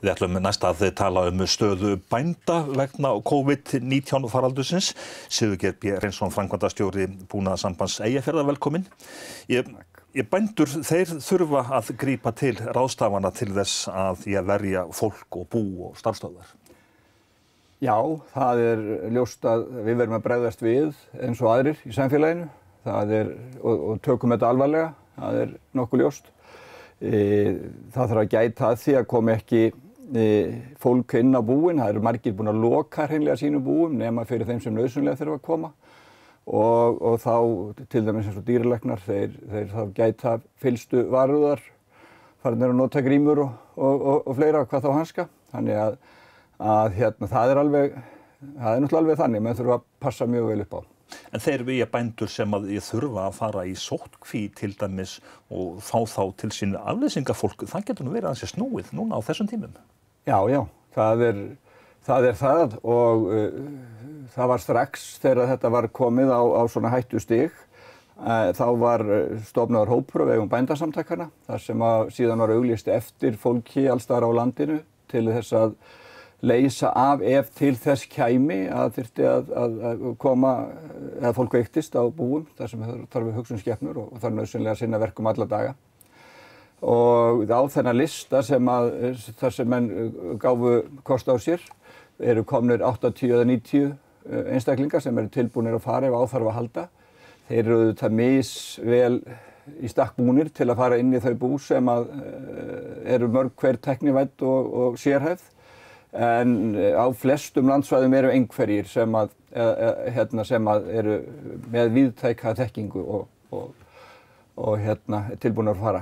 Við ætlum næst að tala stöðu bænda vegna COVID-19 faraldursins. Sigurgeir B. Hreinsson, framkvæmdastjóri Búnaðarsambands Eyjafjarðar, velkominn. Bændur, þeir þurfa að grípa til ráðstafana til þess að verja fólk og bú og starfstöðvar. Já, það ljóst að við verðum að bregðast við eins og aðrir í samfélaginu. Og tökum þetta alvarlega, það nokkuð ljóst. Það þarf að gæta að því að komi ekki fólk inn á búin. Það margir búin að loka hreinlega sínum búum nema fyrir þeim sem nauðsynlega þurfa að koma. Og þá til dæmis eins og dýralæknar, þeir þá gæta fyllstu varúðar, farin að nota grímur og fleira, hvað þá hanska. Þannig að það náttúrulega alveg þannig, menn þurfa að passa mjög vel upp á. En þeir bændur sem að þurfa að fara í sóttkví til dæmis og fá þá til sín afleysingafólk, það getur nú verið ansi snúið núna á þessum tímum. Já, það og það var strax þegar þetta var komið á svona hættustig. Þá var stofnaður hópur á vegum bændasamtakana, þar sem síðan var auglýst eftir fólki alls staðar á landinu til þess að leysa af ef til þess kæmi að þyrfti að koma eða fólk veiktist á búum þar sem þarf við hugsunskepnur og þarf nauðsynlega að sinna verkum alla daga. Og á þennan lista þar sem menn gáfu kost á sér komnir 80 eða 90 einstaklingar sem tilbúnir að fara ef á þarf að halda. Þeir eru auðvitað misvel í stakk búnir til að fara inn í þau bú sem eru mörg hver tæknivædd og sérhæfð. En á flestum landsvæðum eru einhverjir sem eru með víðtæka þekkingu og tilbúnir að fara.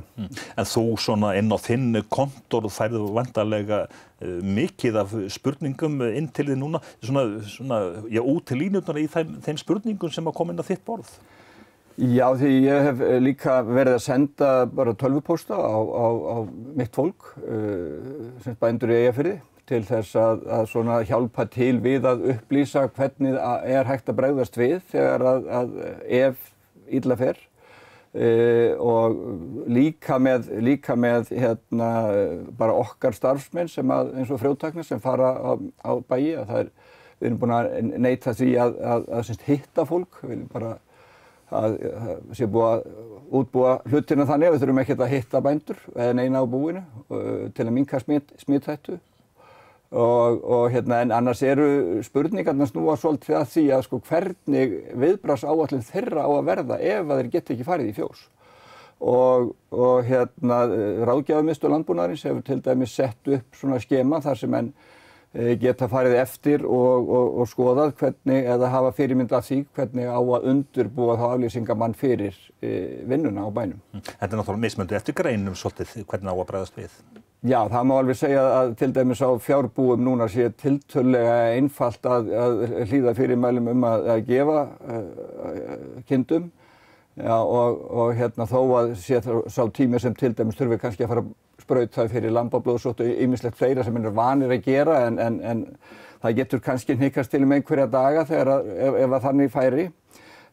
En þú svona inn á þinn kontor færðu væntanlega mikið af spurningum inn til þið núna, út til línurnar í þeim spurningum sem koma inn á þitt borð? Já, því ég hef líka verið að senda bara tölvupósta á mitt fólk, sem bændur í Eyjafirði, til þess að svona hjálpa til við að upplýsa hvernig hægt að bregðast við þegar ef illa fer. Og líka með bara okkar starfsmenn sem eins og frjótæknir sem fara á bæi. Við erum búin að neita því að hitta fólk. Við viljum bara að sé búið að útbúa hlutina þannig að við þurfum ekkert að hitta bændur eða neina á búinu til að minnka smithættu. En annars eru spurningarnar snúa svolítið að því að hvernig viðbragðsáætlun þeirra á að verða ef þeir geta ekki farið í fjós. Og Ráðgjafarmiðstöð landbúnaðarins hefur til dæmis sett upp svona skema þar sem menn geta farið eftir og skoðað hvernig, eða hafa fyrirmynd af því hvernig á að undirbúa þá aflýsingamann fyrir vinnuna á bænum. Þetta náttúrulega mismunandi eftir greinum svolítið hvernig á að bregðast við. Já, það má alveg segja að til dæmis á fjárbúum núna sé tiltölulega einfalt að hlýða fyrirmælum að gefa kindum. Já, og þó að sé sá tími sem til dæmis þurfi kannski að fara að sprauta fyrir lambablóðsótt og ýmislegt fleira sem vanir að gera en það getur kannski hnikast til einhverja daga ef þannig færi.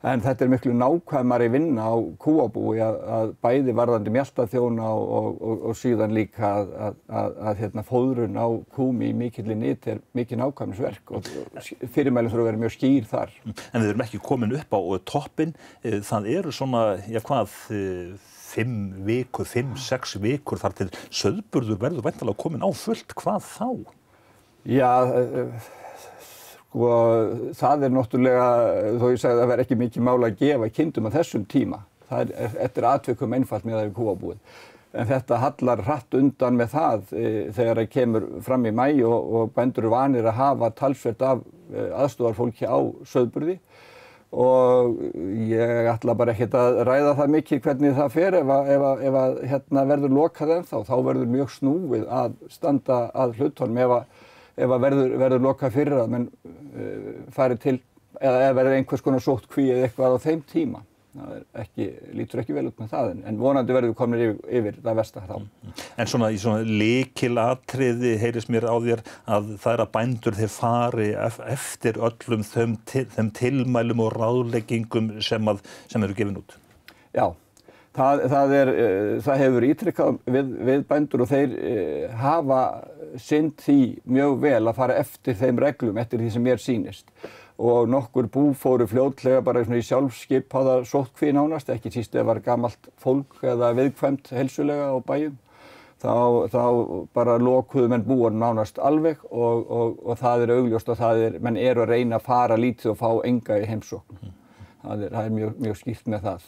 En þetta miklu nákvæmari vinna á kúabúi að bæði varðandi mjaltaþjóna og síðan líka að fóðrun á kúm í mikilli nyt mikið nákvæmnisverk og fyrirmælin þurfa að vera mjög skýr þar. En við erum ekki komin upp á toppinn. Það eru svona, 5-6 vikur þar til sauðburður verður væntanlega komin á fullt. Hvað þá? Já, það náttúrulega, þó ég sagði að það verði ekki mikið mál að gefa kindum á þessum tíma. Það eftir atvikum einfalt með það í kúabúið. En þetta hallar hratt undan með það þegar það kemur fram í maí og bændur eru vanir að hafa talsvert af aðstoðarfólki á sauðburði. Og ég ætla bara ekkert að ræða það mikið hvernig það fer ef verður lokað ennþá. Þá verður mjög snúið að standa að hlutunum ef verður lokað fyrir að menn fari til eða verður einhvers konar sóttkví eða eitthvað á þeim tíma. Það lítur ekki vel út með það en vonandi verður við komnir yfir það versta þá. En svona í svona lykilatriði heyrist mér á þér að það að bændur þeir fari eftir öllum þeim tilmælum og ráðleggingum sem eru gefin út. Já, Það hefur ítrekkað við bændur og þeir hafa sinnt því mjög vel að fara eftir þeim reglum, eftir því sem mér sýnist. Og nokkur bú fóru fljótlega bara í sjálfskipaða sóttkví nánast, ekki síst ef var gamalt fólk eða viðkvæmt heilsulega á bæjum. Þá bara lokuðu menn búan nánast alveg og það augljóst að menn eru að reyna að fara lítið og fá enga í heimsókn. Það er mjög skýrt með það.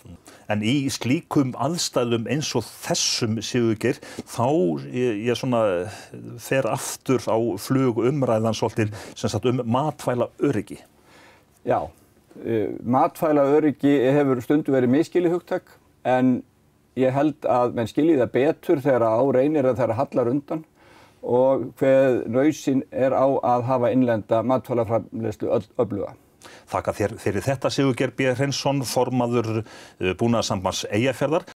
En í slíkum aðstæðum eins og þessum, Sigurgeir, þá ég svona fer aftur á flug umræðan svolítið sem sagt matvælaöryggi. Já, matvælaöryggi hefur stundum verið misskilið hugtak, en ég held að menn skilji það betur þegar á reynir en þegar hallar undan og hver nauðsyn er á að hafa innlenda matvælaframleiðslu öfluga. Þakka þér fyrir þetta, Sigurgeir B. Hreinsson, formaður Búnaðarsambands Eyjafjarðar.